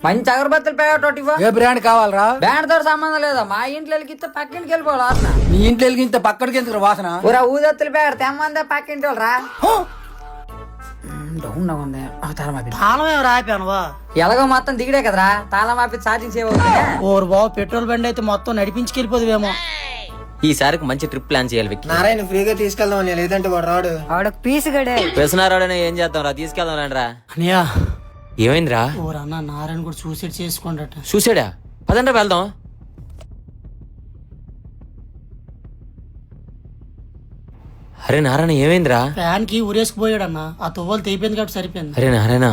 మంచి అగరబత్తులు ప్యాకెట్ ఇవ్వ. ఏ బ్రాండ్ కావాలరా? బ్యాండ్ తో సంబంధం లేదా, మా ఇంట్లో వెలిగిస్తే పక్కింటికి వెళ్ళిపోవాలి వాసన. నీ ఇంట్లో వెలిగింత పక్కడికి ఎందుకు వాసన? ఊరా ఊదత్తులు ప్యాకెట్ తెమ్మందా పక్కింటి వాళ్ళు రా. డౌన్ ఉంది తాళం ఏమి రాయిపోయానువా? ఎలాగో మొత్తం దిగడే కదరా, తాళం ఆపి ఛార్జింగ్ సేవ్ అవుతుంది. ఓరు బాబు, పెట్రోల్ బండి అయితే మొత్తం నడిపించుకెళ్ళిపోదువేమో. ఈసారికి మంచి ట్రిప్ ప్లాన్ చేయాలి విక్కీ. నారాయణ ఫ్రీగా తీసుకెళ్దాం, లేదంటే వాడు రాడు. ఆవిడకు పీసు గడే వ్యసనారాడనే ఏం చేద్దాం రా, తీసుకెళ్దాం రండిరా. అనియా, ఏమైందిరా? ఓరన్నా నారాయణ కూడా సూసైడ్ చేసుకోండట. చూసాడా? పదండ్రా వెళ్దాం. అరే నారాయణ ఏమైందిరా? ఫ్యాన్ కి ఊరేసుకుపోయాడన్నా, ఆ తువ్వలు తెగిపోయింది కాబట్టి సరిపోయింది. అరే నారాయణ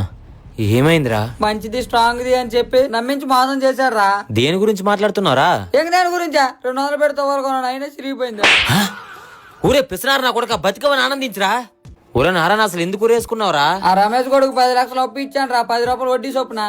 ఏమైందిరా? మంచిది స్ట్రాంగ్ ది అని చెప్పి నమ్మించి మోసం చేశాడు రా. దేని గురించి మాట్లాడుతున్నారా? ఏం దాని గురించా? 200 పెడితే వరకు అయినా చిరిగిపోయింది. ఊరే పిసినారు నా కొడుక, బతికవని ఆనందించరా. ఊరే నారాయణ అసలు ఎందుకు ఊరేసుకున్నావురా? ఆ రమేష్ కొడుకు 10 లక్షలు అప్పు ఇచ్చాను రా, 10 రూపాయలు వడ్డీ చొప్పున.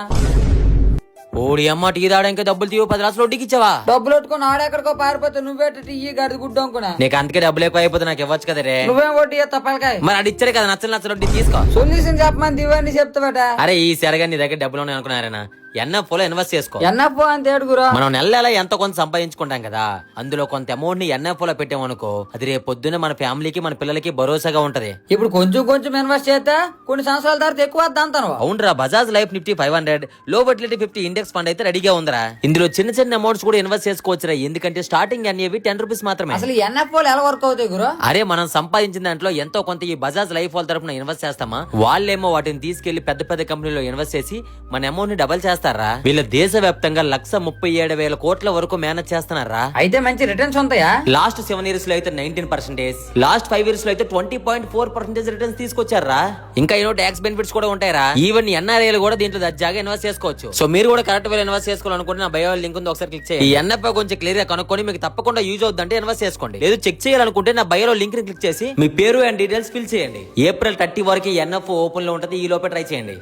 ఓడి అమ్మ టీ తాడానికి డబ్బులు తీవు 10 లక్షలు వడ్డీకి ఇచ్చావా? డబ్బులు పెట్టుకుని ఆడెక్కడికో పారిపోతే నువ్వేటి ఈ గడిది గుడ్డు అనుకున్నా. నీకు అందుకే డబ్బులు ఎక్కువ అయిపోతే నాకు ఇవ్వచ్చు కదా రే. నువ్వేం వడ్డీ ఎత్తా పలకాయ. మరి అది ఇచ్చారు కదా, నచ్చలు వడ్డీ తీసుకో. సొల్యూషన్ చెప్పమని దివాన్ని చెప్తాబట. అరే ఈ సరగా నీ దగ్గర డబ్బులు ఉన్నాయి అనుకున్నారేనా? ఎన్ఎఫ్ లో ఇన్వెస్ట్ చేసుకో. ఎన్నప్పు అంత ఏడుగురు మనం నెల ఎంతో కొంత సంపాదించుకుంటాం కదా, అందులో కొంత అమౌంట్ ని ఎన్ఎఫ్ లో పెట్టామనుకో, అది రేపు పొద్దున్న మన ఫ్యామిలీకి మన పిల్లలకి భరోసాగా ఉంటది. ఇప్పుడు కొంచెం కొంచెం ఇన్వెస్ట్ చేస్తే కొన్ని సంవత్సరాల తర్వాత ఎక్కువ వద్దంతాను. అవునరా, బజాజ్ లైఫ్ నిఫ్టీ 500 లో ఫర్టిలిటీ 50 ఇండెక్స్ ఫండ్ అయితే రెడీగా ఉందిరా. ఇందులో చిన్న చిన్న అమౌంట్స్ కూడా ఇన్వెస్ట్ చేసుకోవచ్చురా, ఎందుకంటే స్టార్టింగ్ అనేవి 10 రూపీస్ మాత్రమే. అసలు ఎన్ఎఫ్ ఎలా వర్క్ అవుతాయి గురు? అరే మనం సంపాదించిన దాంట్లో ఎంతో కొంత ఈ బజాజ్ లైఫ్ వాళ్ళ తరపున ఇన్వెస్ట్ చేస్తామా, వాళ్ళేమో వాటిని తీసుకెళ్లి పెద్ద పెద్ద కంపెనీలో ఇన్వెస్ట్ చేసి మన అమౌంట్ ని డబల్ చేస్తారా. వీళ్ళ దేశవ్యాప్తంగా 137,000 కోట్ల వరకు మేనేజ్ చేస్తున్నారా. అయితే మంచి రిటర్న్స్ ఉంటాయా? లాస్ట్ 7 ఇయర్స్ లో అయితే 19%, లాస్ట్ 5 ఇయర్స్ లో అయితే 20.4% రిటర్న్స్ తీసుకొచ్చారా. ఇంకా ఏదో ట్యాక్స్ బెనిఫిట్స్ కూడా ఉంటాయరా. ఈవెన్ ఎన్ఆర్ఐలు కూడా దీంట్లో దర్జాగా ఇన్వెస్ట్ చేసుకోవచ్చు. సో మీరు కూడా కరెక్ట్ వేలో ఇన్వెస్ట్ చేసుకోవాలనుకుంటే నా బయో లింక్ ఉంది, ఒకసారి క్లిక్ చేయండి. ఈ ఎన్ఎఫ్ కొంచెం క్లియర్ గా కనుక్కొని మీకు తప్పకుండా యూజ్ అవుతుందంటే ఇన్వెస్ట్ చేసుకోండి. లేదు చెక్ చేయాలనుకుంటే నా బయో లింక్ ని క్లిక్ చేసి మీ పేరు అండ్ డీటెయిల్స్ ఫిల్ చేయండి. ఏప్రిల్ 30 వరకు ఎన్ఎఫ్ ఓపెన్ లో ఉంటుంది, ఈ లోపే ట్రై చేయండి.